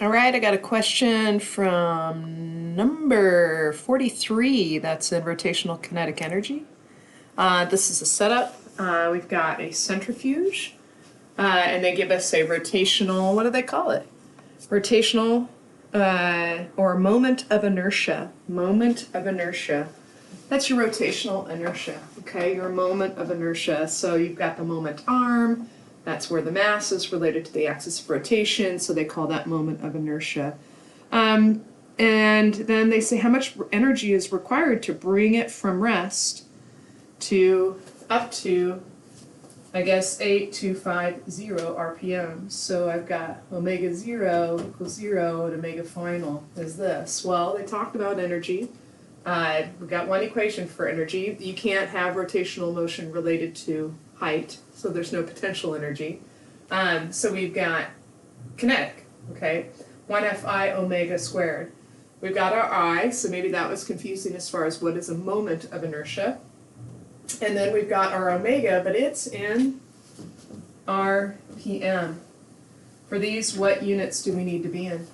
All right, I got a question from number 43 that's in rotational kinetic energy. This is a setup. We've got a centrifuge, and they give us a rotational, what do they call it? Rotational or moment of inertia. Moment of inertia. That's your rotational inertia, okay? Your moment of inertia. So you've got the moment arm. That's where the mass is related to the axis of rotation, so they call that moment of inertia. And then they say how much energy is required to bring it from rest to up to, I guess, 8250 RPM. So I've got omega 0 equals 0 and omega final is this. Well, they talked about energy. We've got one equation for energy. You can't have rotational motion related to height, so there's no potential energy. So we've got kinetic, okay? 1Fi omega squared. We've got our I, so maybe that was confusing as far as what is a moment of inertia. And then we've got our omega, but it's in RPM. For these, what units do we need to be in?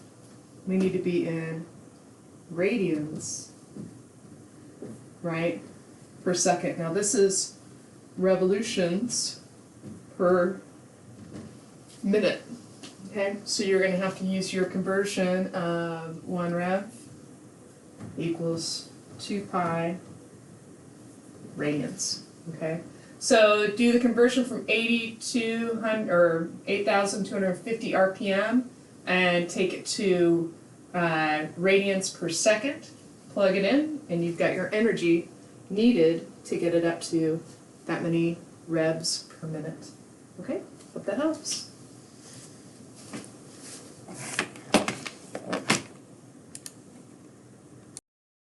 We need to be in radians, right, per second. Now this is revolutions per minute. Okay, so you're going to have to use your conversion of 1 rev equals 2 pi radians. Okay, so do the conversion from 8,200 or 8,250 RPM and take it to radians per second. Plug it in, and you've got your energy needed to get it up to that many revs per minute. Okay, hope that helps.